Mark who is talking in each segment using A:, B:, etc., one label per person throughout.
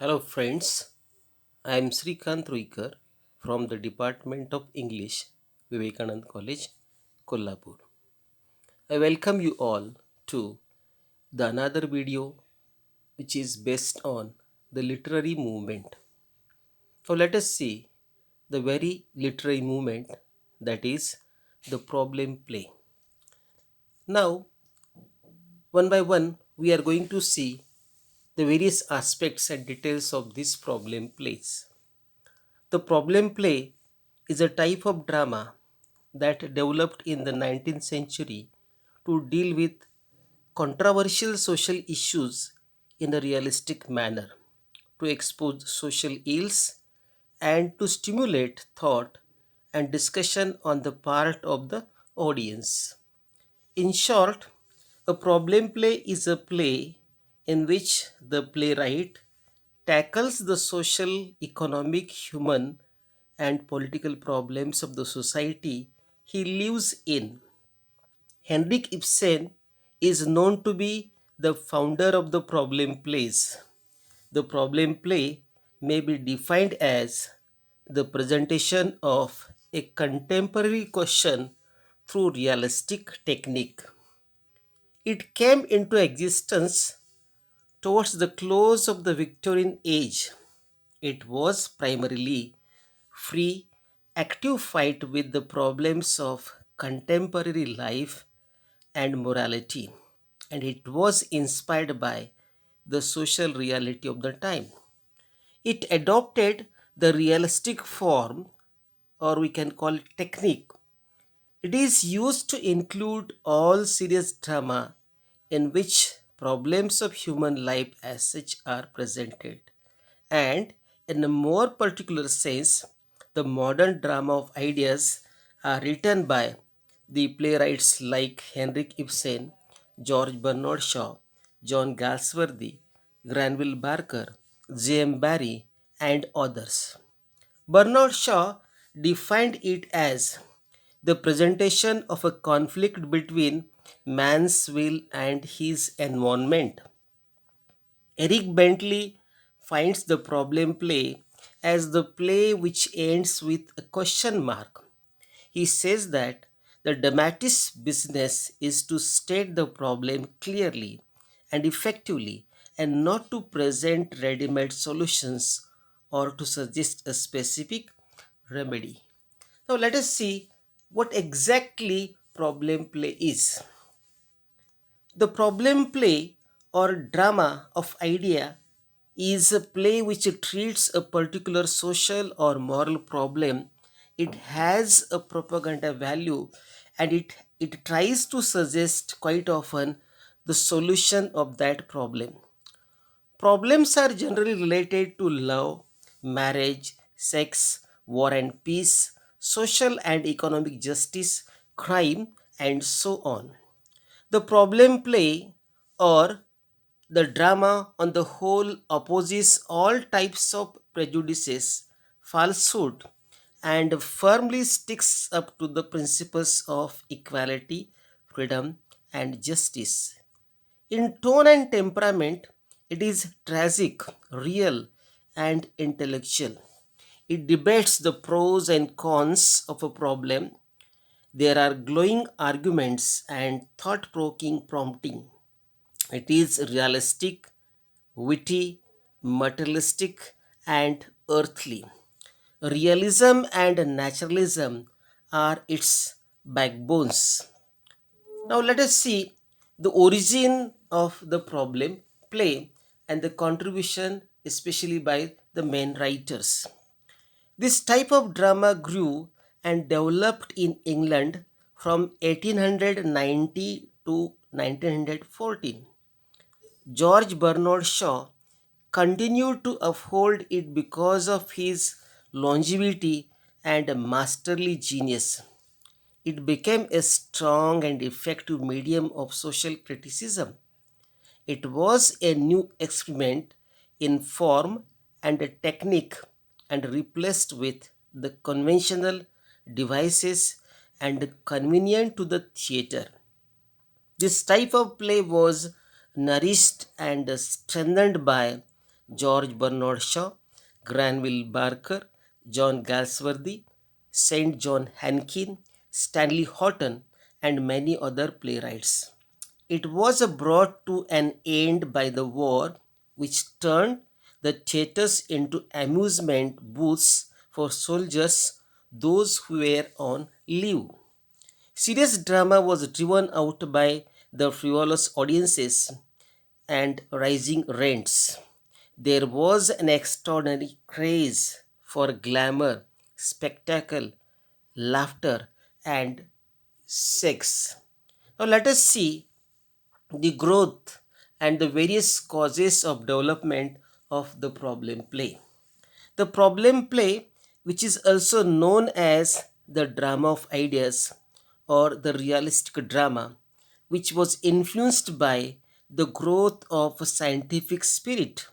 A: Hello, friends. I am Srikant Ruikar from the Department of English, Vivekanand College, Kolhapur. I welcome you all to the another video which is based on the literary movement. So let us see the very literary movement, that is the problem play. Now, one by one, we are going to see the various aspects and details of this problem plays. The problem play is a type of drama that developed in the 19th century to deal with controversial social issues in a realistic manner, to expose social ills, and to stimulate thought and discussion on the part of the audience. In short, a problem play is a play in which the playwright tackles the social, economic, human, and political problems of the society he lives in. Henrik Ibsen is known to be the founder of the problem plays. The problem play may be defined as the presentation of a contemporary question through realistic technique. It came into existence towards the close of the Victorian age. It was primarily free, active fight with the problems of contemporary life and morality, and it was inspired by the social reality of the time. It adopted the realistic form, or we can call it technique. It is used to include all serious drama in which problems of human life as such are presented. And in a more particular sense, the modern drama of ideas are written by the playwrights like Henrik Ibsen, George Bernard Shaw, John Galsworthy, Granville Barker, J.M. Barrie, and others. Bernard Shaw defined it as the presentation of a conflict between man's will and his environment. Eric Bentley finds the problem play as the play which ends with a question mark. He says that the dramatist's business is to state the problem clearly and effectively and not to present ready made solutions or to suggest a specific remedy. Now, let us see what exactly problem play is. The problem play or drama of idea is a play which treats a particular social or moral problem. It has a propaganda value and it tries to suggest quite often the solution of that problem. Problems are generally related to love, marriage, sex, war and peace, social and economic justice, crime, and so on. The problem play or the drama on the whole opposes all types of prejudices, falsehood, and firmly sticks up to the principles of equality, freedom, and justice. In tone and temperament, it is tragic, real, and intellectual. It debates the pros and cons of a problem. There are glowing arguments and thought provoking prompting. It is realistic, witty, materialistic, and earthly. Realism and naturalism are its backbones. Now, let us see the origin of the problem play and the contribution, especially by the main writers. This type of drama grew and developed in England from 1890 to 1914. George Bernard Shaw continued to uphold it because of his longevity and masterly genius. It became a strong and effective medium of social criticism. It was a new experiment in form and a technique and replaced with the conventional devices and convenient to the theater. This type of play was nourished and strengthened by George Bernard Shaw, Granville Barker, John Galsworthy, St. John Hankin, Stanley Horton, and many other playwrights. It was brought to an end by the war, which turned the theaters into amusement booths for soldiers, those who were on leave. Serious drama was driven out by the frivolous audiences and rising rents. There was an extraordinary craze for glamour, spectacle, laughter, and sex. Now, let us see the growth and the various causes of development of the problem play. The problem play, which is also known as the drama of ideas or the realistic drama, which was influenced by the growth of a scientific spirit,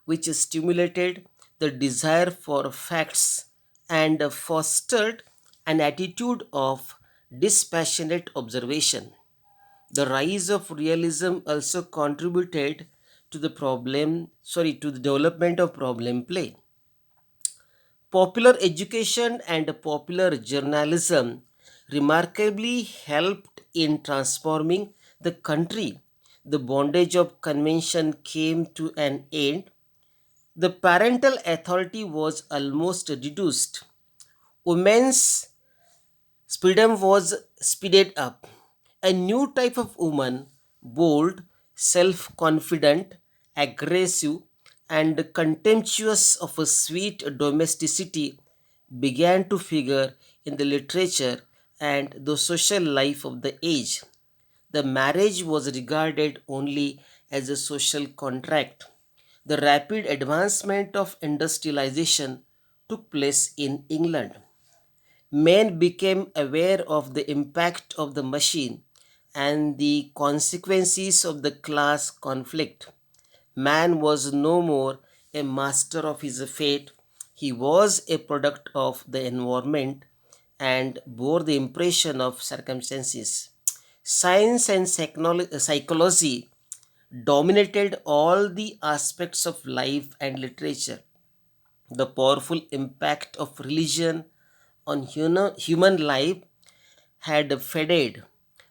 A: which stimulated the desire for facts and fostered an attitude of dispassionate observation. The rise of realism also contributed to the development of problem play. Popular education and popular journalism remarkably helped in transforming the country. The bondage of convention came to an end. The parental authority was almost reduced. Women's freedom was speeded up. A new type of woman, bold, self confident, aggressive, and contemptuous of a sweet domesticity, began to figure in the literature and the social life of the age. The marriage was regarded only as a social contract. The rapid advancement of industrialization took place in England. Men became aware of the impact of the machine and the consequences of the class conflict. Man was no more a master of his fate, he was a product of the environment and bore the impression of circumstances. Science and psychology dominated all the aspects of life and literature. The powerful impact of religion on human life had faded.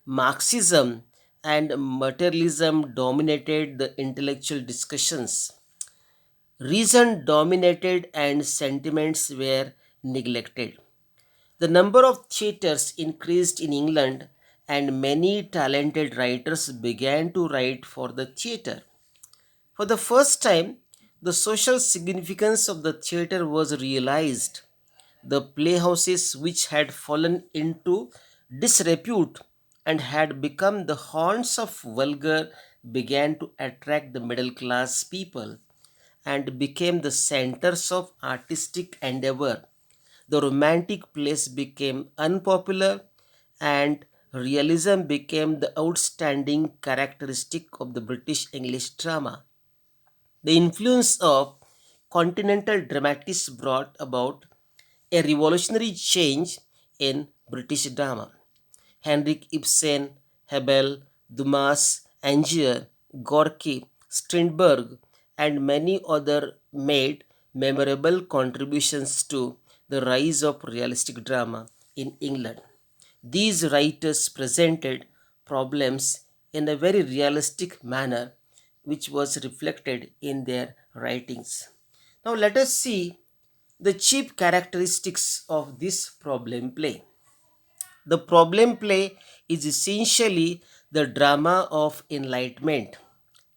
A: Marxism and materialism dominated the intellectual discussions. Reason dominated and sentiments were neglected. The number of theatres increased in England, and many talented writers began to write for the theatre. For the first time, the social significance of the theatre was realized. The playhouses, which had fallen into disrepute and had become the haunts of vulgar, began to attract the middle class people and became the centers of artistic endeavor. The romantic plays became unpopular and realism became the outstanding characteristic of the British English drama. The influence of continental dramatists brought about a revolutionary change in British drama. Henrik Ibsen, Hebel, Dumas, Angier, Gorky, Strindberg, and many others made memorable contributions to the rise of realistic drama in England. These writers presented problems in a very realistic manner, which was reflected in their writings. Now, let us see the chief characteristics of this problem play. The problem play is essentially the drama of enlightenment.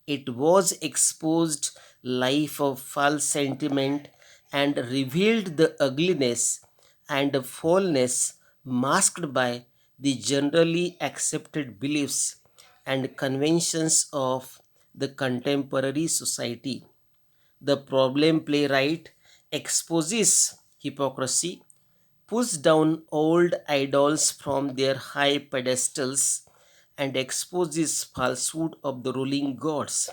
A: It was exposed life of false sentiment and revealed the ugliness and foulness masked by the generally accepted beliefs and conventions of the contemporary society. The problem playwright exposes hypocrisy, pulls down old idols from their high pedestals, and exposes falsehood of the ruling gods.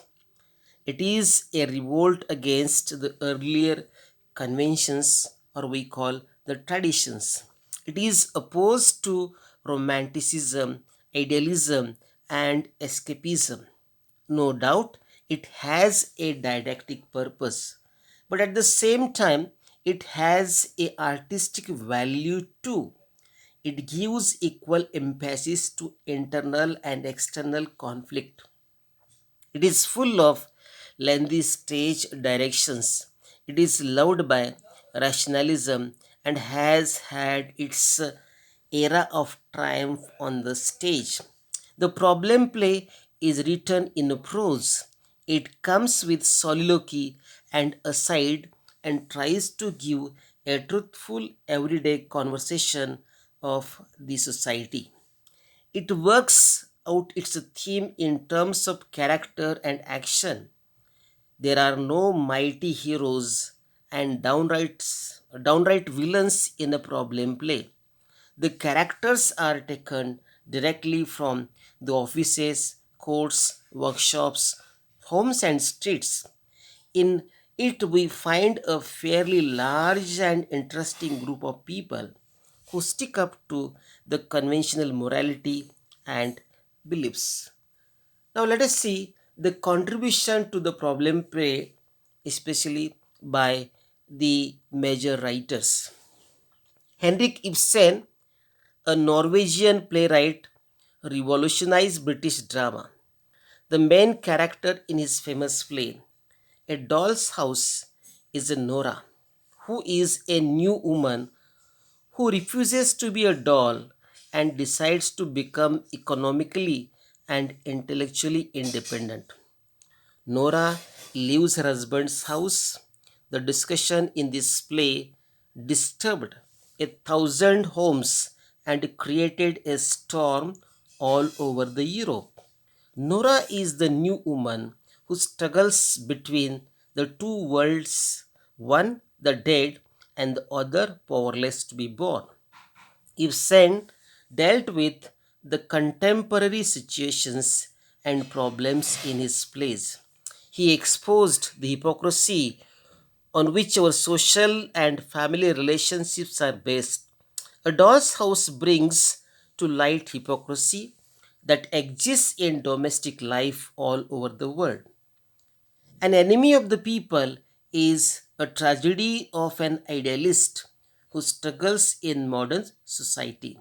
A: It is a revolt against the earlier conventions, or we call the traditions. It is opposed to romanticism, idealism, and escapism. No doubt, It has a didactic purpose, but at the same time, it has a artistic value too. It gives equal emphasis to internal and external conflict. It is full of lengthy stage directions. It is loved by rationalism and has had its era of triumph on the stage. The problem play is written in prose. It comes with soliloquy and aside and tries to give a truthful everyday conversation of the society. It works out its theme in terms of character and action. There are no mighty heroes and downright villains in a problem play. The characters are taken directly from the offices, courts, workshops, homes, and streets. In it, we find a fairly large and interesting group of people who stick up to the conventional morality and beliefs. Now, let us see the contribution to the problem play, especially by the major writers. Henrik Ibsen, a Norwegian playwright, revolutionized British drama. The main character in his famous play, A Doll's House, is a Nora, who is a new woman who refuses to be a doll and decides to become economically and intellectually independent. Nora leaves her husband's house. The discussion in this play disturbed 1,000 homes and created a storm all over the Europe. Nora is the new woman who struggles between the two worlds, one the dead and the other powerless to be born. Ibsen dealt with the contemporary situations and problems in his plays. He exposed the hypocrisy on which our social and family relationships are based. A Doll's House brings to light hypocrisy that exists in domestic life all over the world. An enemy of the people is a tragedy of an idealist who struggles in modern society.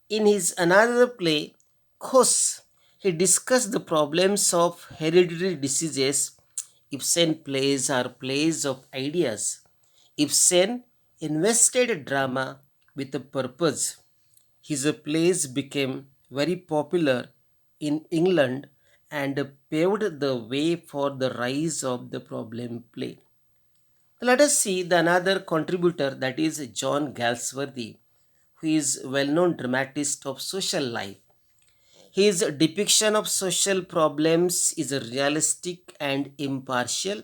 A: In his another play, Khos, he discussed the problems of hereditary diseases. Ibsen plays are plays of ideas. Ibsen invested drama with a purpose. His plays became very popular in England and paved the way for the rise of the problem play. Let us see the another contributor, that is John Galsworthy, who is well-known dramatist of social life. His depiction of social problems is realistic and impartial.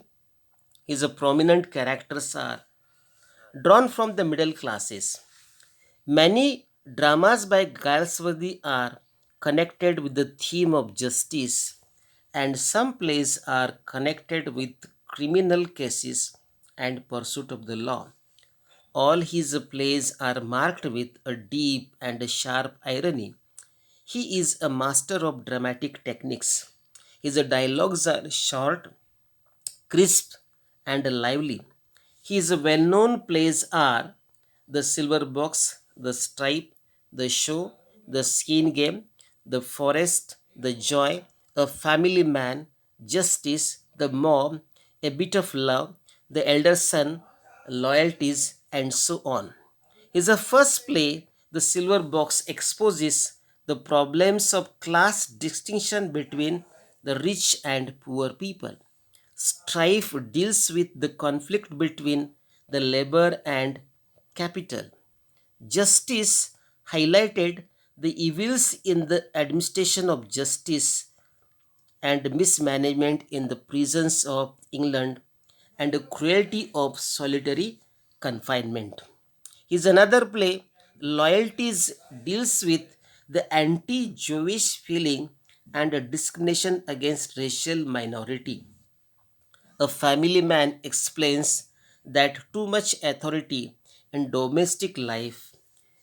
A: His prominent characters are drawn from the middle classes. Many dramas by Galsworthy are connected with the theme of justice, and some plays are connected with criminal cases and pursuit of the law. All his plays are marked with a deep and a sharp irony. He is a master of dramatic techniques. His dialogues are short, crisp, and lively. His well known plays are The Silver Box, The Stripe, The Show, The Skin Game, The Forest, The Joy, A Family Man, Justice, The Mob, A Bit of Love, The Elder Son, Loyalties, and so on. His first play, The Silver Box, exposes the problems of class distinction between the rich and poor people. Strife deals with the conflict between the labor and capital. Justice highlighted the evils in the administration of justice and mismanagement in the prisons of England and the cruelty of solitary confinement. His another play, Loyalties, deals with the anti Jewish feeling and a discrimination against racial minority. A family man explains that too much authority in domestic life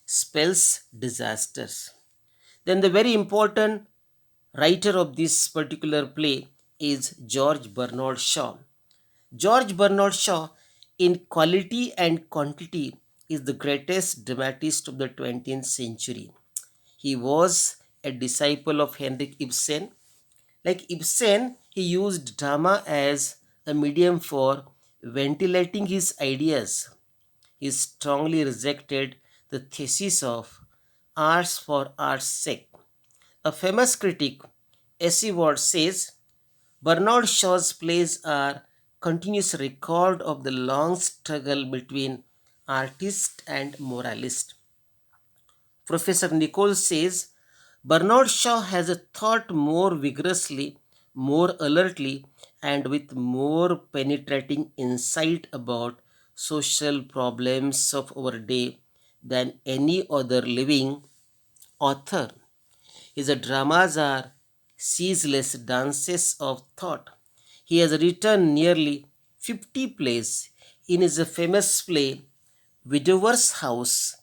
A: spells disasters. Then, the very important writer of this particular play is George Bernard Shaw. George Bernard Shaw, in quality and quantity, is the greatest dramatist of the 20th century. He was a disciple of Henrik Ibsen. Like Ibsen, he used drama as a medium for ventilating his ideas. He strongly rejected the thesis of arts for art's sake. A famous critic, S.E. Ward, says Bernard Shaw's plays are continuous record of the long struggle between artist and moralist. Professor Nichols says Bernard Shaw has thought more vigorously, more alertly, and with more penetrating insight about social problems of our day than any other living author. His dramas are ceaseless dances of thought. He has written nearly 50 plays. In his famous play, Widower's House,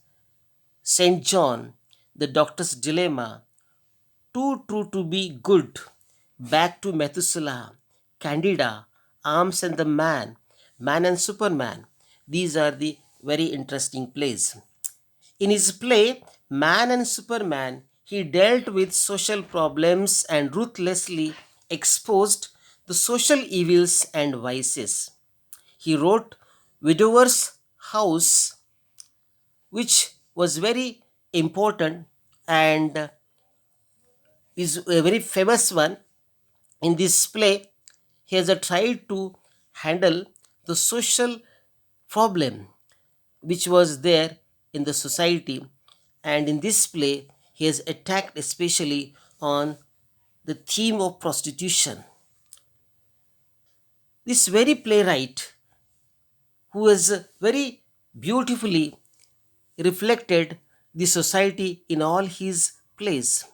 A: St. John, The Doctor's Dilemma, Too True to Be Good, Back to Methuselah, Candida, Arms and the Man and Superman. These are the very interesting plays. In his play, Man and Superman, he dealt with social problems and ruthlessly exposed the social evils and vices. He wrote Widower's House, which was very important and is a very famous one. In this play, he has tried to handle the social problem which was there in the society, and in this play he has attacked especially on the theme of prostitution. This very playwright, who has very beautifully reflected the society in all his plays.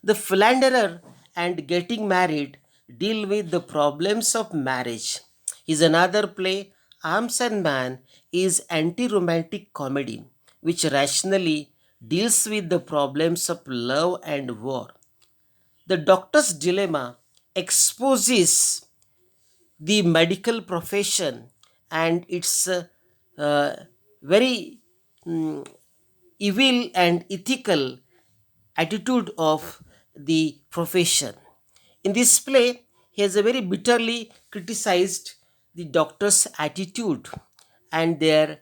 A: The Philanderer and Getting Married deal with the problems of marriage. Is another play, Arms and Man, is anti-romantic comedy which rationally deals with the problems of love and war. The Doctor's Dilemma exposes the medical profession and its uh, very evil and ethical attitude of the profession. In this play, he has a very bitterly criticized the doctor's attitude and their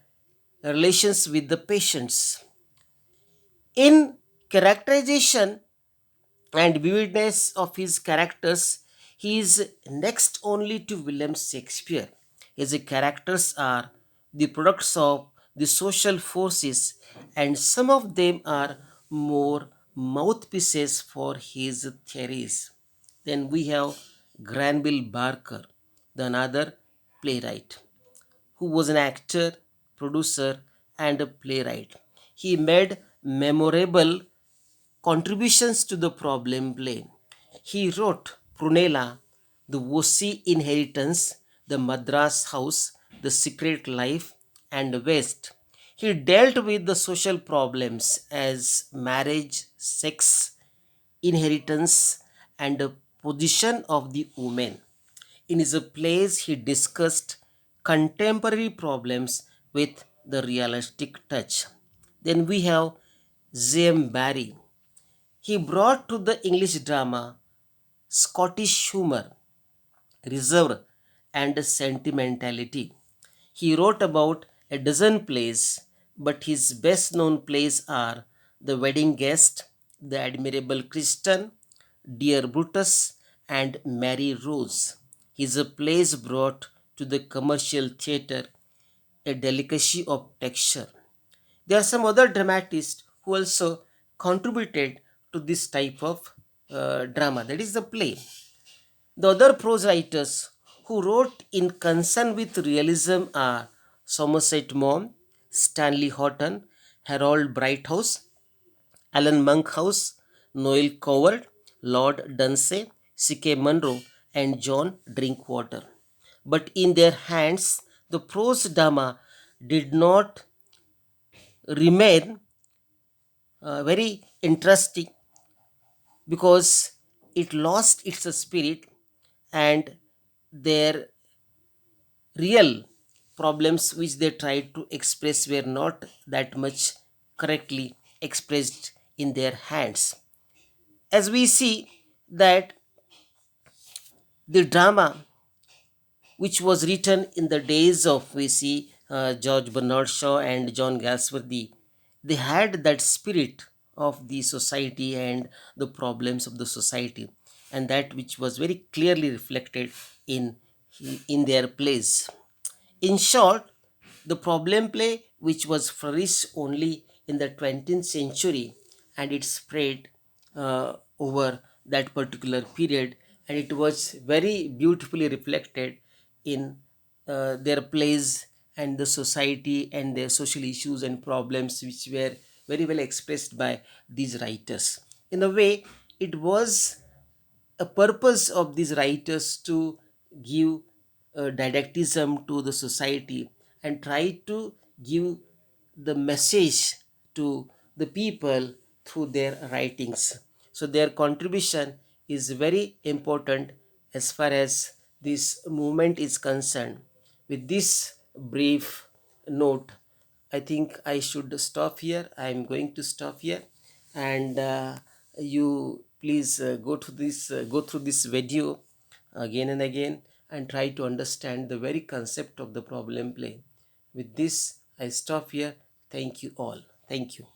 A: relations with the patients. In characterization and vividness of his characters, he is next only to William Shakespeare. His characters are the products of the social forces, and some of them are more mouthpieces for his theories. Then we have Granville Barker, the another playwright, who was an actor, producer, and a playwright. He made memorable contributions to the problem plane. He wrote Prunella, The Wosi Inheritance, The Madras House, The Secret Life, and West. He dealt with the social problems as marriage, sex, inheritance, and the position of the woman. In his plays, he discussed contemporary problems with the realistic touch. Then we have J.M. Barrie. He brought to the English drama Scottish humor, reserve, and sentimentality. He wrote about a dozen plays, but his best known plays are The Wedding Guest, The Admirable Crichton, Dear Brutus, and Mary Rose. His plays brought to the commercial theatre a delicacy of texture. There are some other dramatists who also contributed to this type of drama, that is the play. The other prose writers who wrote in concern with realism are Somerset Maugham, Stanley Houghton, Harold Brighthouse, Alan Monkhouse, Noel Coward, Lord Dunsay, C.K. Munro, and John Drinkwater. But in their hands, the prose drama did not remain very interesting because it lost its spirit and their real problems which they tried to express were not that much correctly expressed in their hands. As we see that the drama which was written in the days of, we see, George Bernard Shaw and John Galsworthy, they had that spirit of the society and the problems of the society, and that which was very clearly reflected in in their plays. In short, the problem play, which was flourished only in the 20th century, and it spread over that particular period, and it was very beautifully reflected in their plays and the society and their social issues and problems, which were very well expressed by these writers. In a way, it was a purpose of these writers to give didactism to the society and try to give the message to the people through their writings. So their contribution is very important as far as this movement is concerned. With this brief note, I think I should stop here. I am going to stop here, and you please go through this video again and again and try to understand the very concept of the problem play. With this, I stop here. Thank you all. Thank you.